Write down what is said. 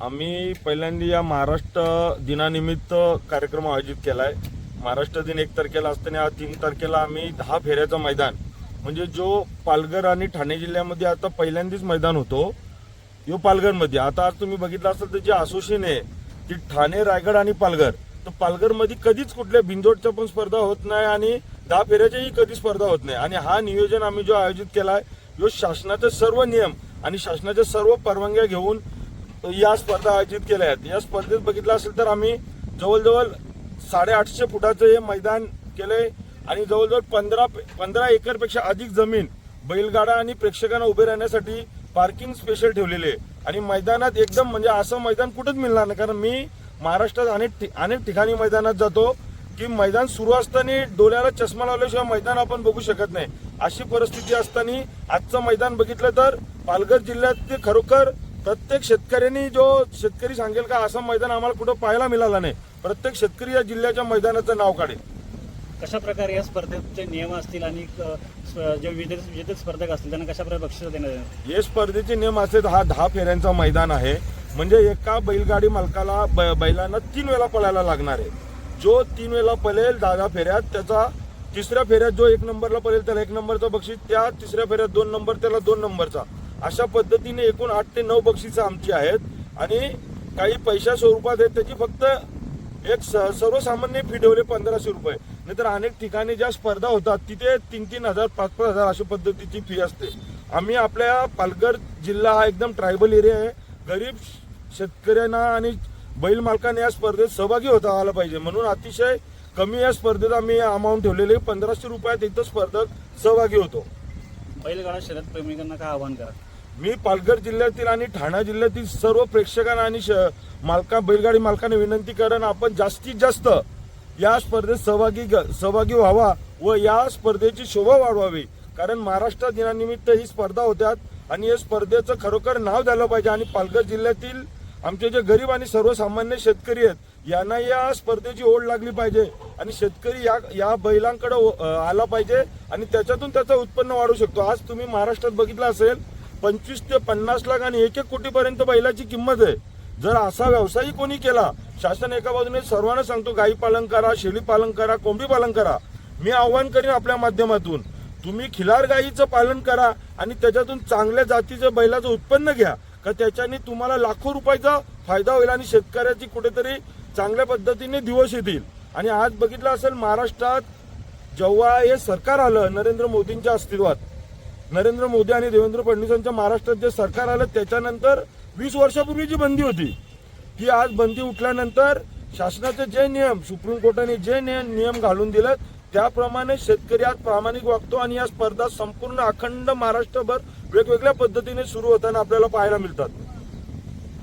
आम्ही पहिल्यांदा या महाराष्ट्र दिनानिमित्त कार्यक्रम आयोजित केलाय। महाराष्ट्र दिन 1 तारखेला असताना 3 तारखेला आम्ही 10 फेऱ्याचं मैदान म्हणजे जो पालघर आणि ठाणे जिल्ह्यामध्ये आता पहिल्यांदाच मैदान होतो यो पालघरमध्ये। आता आज तुम्ही बघितलं असेल तर जी असोसिएशन आहे ती ठाणे, रायगड आणि पालघर, तर पालघरमध्ये कधीच कुठल्या बिंजोडच्या पण स्पर्धा होत नाही आणि 10 फेऱ्याच्याही कधी स्पर्धा होत नाही। आणि हा नियोजन आम्ही जो आयोजित केलाय यो शासनाचे सर्व नियम आणि शासनाच्या सर्व परवानग्या घेऊन या स्पर्धा आयोजित केल्या आहेत। या स्पर्धेत बघितलं असेल तर आम्ही जवळजवळ 850 फुटाचं हे मैदान केलंय आणि जवळजवळ 15 एकरपेक्षा अधिक जमीन बैलगाडा आणि प्रेक्षकांना उभे राहण्यासाठी पार्किंग स्पेशल ठेवलेले आहे। आणि मैदानात एकदम म्हणजे असं मैदान कुठंच मिळणार नाही, कारण मी महाराष्ट्रात अनेक ठिकाणी मैदानात जातो की मैदान सुरू असताना डोळ्याला चष्मा लावल्याशिवाय मैदान आपण बघू शकत नाही, अशी परिस्थिती असताना आजचं मैदान बघितलं तर पालघर जिल्ह्यात खरोखर प्रत्येक शेतकऱ्यांनी जो शेतकरी सांगेल का असं मैदान आम्हाला कुठं पाहायला मिळालं नाही, प्रत्येक शेतकरी या जिल्ह्याच्या मैदानाचं नाव काढेल। कशा प्रकारे या स्पर्धेचे नियम असतील आणि जे विजेते स्पर्धक असतील त्यांना कशा प्रकारे बक्षीस देण्यात येणार? हे स्पर्धेचे नियम असे, हा 10 फेऱ्यांचा मैदान आहे म्हणजे एका बैलगाडी मालकाला बैलांना 3 वेळा पळायला लागणार आहे। जो 3 वेळा पळेल 10 फेऱ्यात त्याचा तिसऱ्या फेऱ्यात जो 1 नंबरला पळेल त्याला 1 नंबरचं बक्षीस, त्या तिसऱ्या फेऱ्यात 2 नंबर त्याला 2 नंबरचा, अशा पद्धतीने एकूण 8 ते 9 बक्षिसं आमची आहेत। आणि काही पैशा स्वरूपात आहेत त्याची फक्त एक सर्वसामान्य फी ठेवले 1500 रुपये, नाहीतर अनेक ठिकाणी ज्या स्पर्धा होतात तिथे 3-3 हजार 5-5 हजार अशा पद्धतीची फी असते। आम्ही आपल्या पालघर जिल्हा हा एकदम ट्रायबल एरिया आहे, गरीब शेतकऱ्यांना आणि बैल मालकांना या स्पर्धेत सहभागी होता आला पाहिजे म्हणून अतिशय कमी या स्पर्धेत आम्ही अमाऊंट ठेवलेली 1500 रुपयात इथं स्पर्धक सहभागी होतो। बैलगाडा शर्यत प्रेमिकांना काय आवाहन करा? मी पालघर जिल्ह्यातील आणि ठाणे जिल्ह्यातील सर्व प्रेक्षकांना आणि बैलगाडी मालकांना विनंती करेन, आपण जास्तीत जास्त या स्पर्धेत सहभागी व्हावा व या स्पर्धेची शोभा वाढवावी, कारण महाराष्ट्र दिनानिमित्त ही स्पर्धा होत्यात आणि या स्पर्धेचं खरोखर नाव झालं पाहिजे। आणि पालघर जिल्ह्यातील आमचे जे गरीब आणि सर्वसामान्य शेतकरी आहेत यांना या स्पर्धेची ओढ लागली पाहिजे आणि शेतकरी या बैलांकडे आला पाहिजे आणि त्याच्यातून त्याचं उत्पन्न वाढू शकतो। आज तुम्ही महाराष्ट्रात बघितलं असेल 25 ते 50 लाख आणि 1-1 कोटीपर्यंत बैलाची किंमत आहे। जर असा व्यवसायही कोणी केला, शासन एका बाजूने सर्वांना सांगतो गाई पालन करा, शेळी पालन करा, कोंबडी पालन करा, मी आव्हान करीन आपल्या माध्यमातून तुम्ही खिलार गाईचं पालन करा आणि त्याच्यातून चांगल्या जातीचं बैलाचं उत्पन्न घ्या, का त्याच्याने तुम्हाला लाखो रुपयाचा फायदा होईल आणि शेतकऱ्याची कुठेतरी चांगल्या पद्धतीने दिवस येतील। आणि आज बघितलं असेल महाराष्ट्रात जेव्हा हे सरकार आलं नरेंद्र मोदींच्या अस्तित्वात, नरेंद्र मोदी आणि देवेंद्र फडणवीसांच्या महाराष्ट्रात जे सरकार आलं त्याच्यानंतर 20 वर्षापूर्वी जी बंदी होती ती आज बंदी उठल्यानंतर शासनाचे जे नियम सुप्रीम कोर्टाने जे नियम घालून दिलेत त्याप्रमाणे शेतकरी आज प्रामाणिक वागतो आणि या स्पर्धा संपूर्ण अखंड महाराष्ट्रभर वेगवेगळ्या पद्धतीने सुरू होताना आपल्याला पाहायला मिळतात।